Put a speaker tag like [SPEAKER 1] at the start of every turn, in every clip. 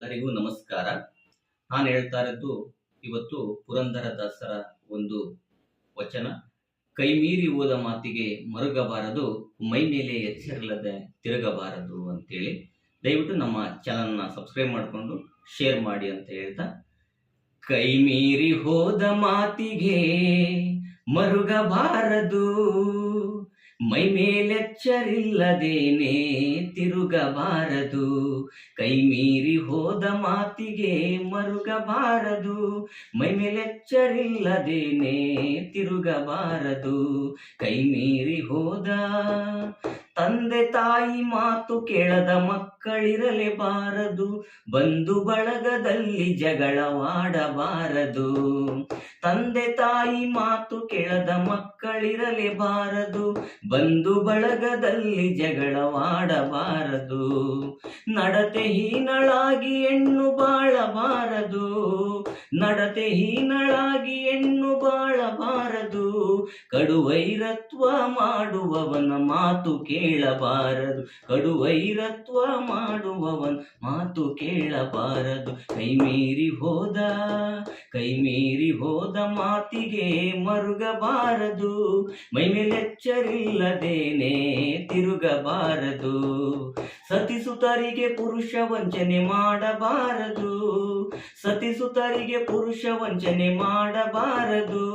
[SPEAKER 1] ಎಲ್ಲರಿಗೂ ನಮಸ್ಕಾರ. ನಾನು ಹೇಳ್ತಾ ಇರೋದು ಇವತ್ತು ಪುರಂದರದಾಸರ ಒಂದು ವಚನ. ಕೈ ಮೀರಿ ಹೋದ ಮಾತಿಗೆ ಮರುಗಬಾರದು, ಮೈ ಮೇಲೆ ಎಚ್ಚರಿಲ್ಲದೆ ತಿರುಗಬಾರದು ಅಂತೇಳಿ. ದಯವಿಟ್ಟು ನಮ್ಮ ಚಾನಲ್ನ ಸಬ್ಸ್ಕ್ರೈಬ್ ಮಾಡಿಕೊಂಡು ಶೇರ್ ಮಾಡಿ ಅಂತ ಹೇಳ್ತಾ, ಕೈ ಮೀರಿ ಹೋದ ಮಾತಿಗೆ ಮರುಗಬಾರದು, ಮೈ ಮೇಲೆಚ್ಚರಿಲ್ಲದೇನೆ ತಿರುಗಬಾರದು. ಕೈ ಮೀರಿ ಹೋದ ಮಾತಿಗೆ ಮರುಗಬಾರದು, ಮೈ ಮೇಲೆಚ್ಚರಿಲ್ಲದೇನೆ ತಿರುಗಬಾರದು. ಕೈ ಮೀರಿ ಹೋದ ತಂದೆ ತಾಯಿ ಮಾತು ಕೇಳದ ಮಕ್ಕಳಿರಲೇಬಾರದು, ಬಂಧು ಬಳಗದಲ್ಲಿ ಜಗಳವಾಡಬಾರದು. ತಂದೆ ತಾಯಿ ಮಾತು ಕೇಳದ ಮಕ್ಕಳಿರಲೇಬಾರದು, ಬಂಧು ಬಳಗದಲ್ಲಿ ಜಗಳವಾಡಬಾರದು. ನಡತೆ ಹೀನಳಾಗಿ ಹೆಣ್ಣು ಬಾಳಬಾರದು, ನಡತೆ ಹೀನಳಾಗಿ ಹೆಣ್ಣು ಬಾಳಬಾರದು. ಕಡುವೈರತ್ವ ಮಾಡುವವನ ಮಾತು ಕೇಳಬಾರದು, ಕಡುವೈರತ್ವ ಮಾಡುವವನ ಮಾತು ಕೇಳಬಾರದು. ಕೈ ಮೀರಿ ಹೋದ, ಕೈ ಮೀರಿ ಹೋದ ಮಾತಿಗೆ ಮರುಗಬಾರದು, ಮೈ ಮೇಲೆಚ್ಚರಿಲ್ಲದೇನೆ ತಿರುಗಬಾರದು. ಸತಿಸುತರಿಗೆ ಪುರುಷ ವಂಚನೆ ಮಾಡಬಾರದು, ಸತಿಸುತರಿಗೆ ಪುರುಷ ವಂಚನೆ ಮಾಡಬಾರದು.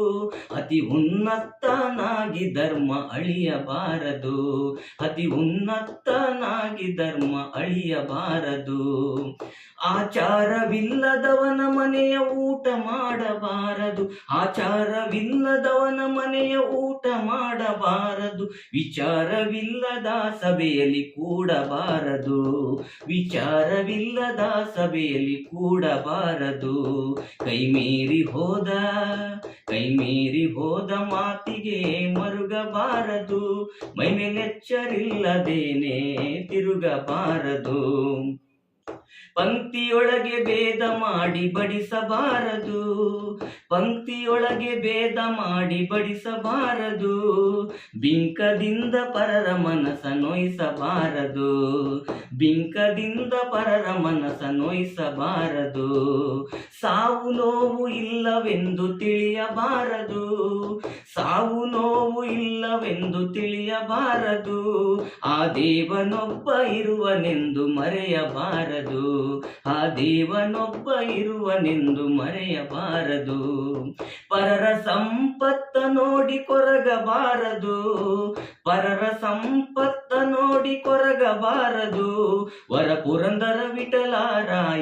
[SPEAKER 1] ಅತಿ ಉನ್ನತನಾಗಿ ಧರ್ಮ ಅಳಿಯಬಾರದು, ಅತಿ ಉನ್ನತನಾಗಿ ಧರ್ಮ ಅಳಿಯಬಾರದು. ಆಚಾರವಿಲ್ಲದವನ ಮನೆಯ ಊಟ ಮಾಡಬಾರದು, ಆಚಾರವಿಲ್ಲದವನ ಮನೆಯ ಊಟ ಮಾಡಬಾರದು. ವಿಚಾರವಿಲ್ಲದ ಸಭೆಯಲ್ಲಿ ಕೂಡಬಾರದು, ವಿಚಾರವಿಲ್ಲದ ಸಭೆಯಲ್ಲಿ ಕೂಡಬಾರದು. ಕೈ ಮೀರಿ ಹೋದ, ಕೈ ಮೀರಿ ಹೋದ ಮಾತಿಗೆ ಮರುಗಬಾರದು, ಮೈ ಮೇಲೆಚ್ಚರಿಲ್ಲದೇನೆ ತಿರುಗಬಾರದು. ಪಂಕ್ತಿಯೊಳಗೆ ಭೇದ ಮಾಡಿ ಬಡಿಸಬಾರದು, ಪಂಕ್ತಿಯೊಳಗೆ ಭೇದ ಮಾಡಿ ಬಡಿಸಬಾರದು. ಬಿಂಕದಿಂದ ಪರರ ಮನಸ ನೋಯಿಸಬಾರದು, ಬಿಂಕದಿಂದ ಪರರ ಮನಸ ನೋಯಿಸಬಾರದು. ಸಾವು ನೋವು ಇಲ್ಲವೆಂದು ತಿಳಿಯಬಾರದು, ಸಾವು ನೋವು ಇಲ್ಲವೆಂದು ತಿಳಿಯಬಾರದು. ಆ ದೇವನೊಬ್ಬ ಇರುವನೆಂದು ಮರೆಯಬಾರದು, ಆ ದೇವನೊಬ್ಬ ಇರುವನೆಂದು ಮರೆಯಬಾರದು. ಪರರ ಸಂಪತ್ತ ನೋಡಿ ಕೊರಗಬಾರದು, ಪರರ ಸಂಪತ್ತ ನೋಡಿ ಕೊರಗಬಾರದು. ವರ ಪುರಂದರ ವಿಠಲರಾಯ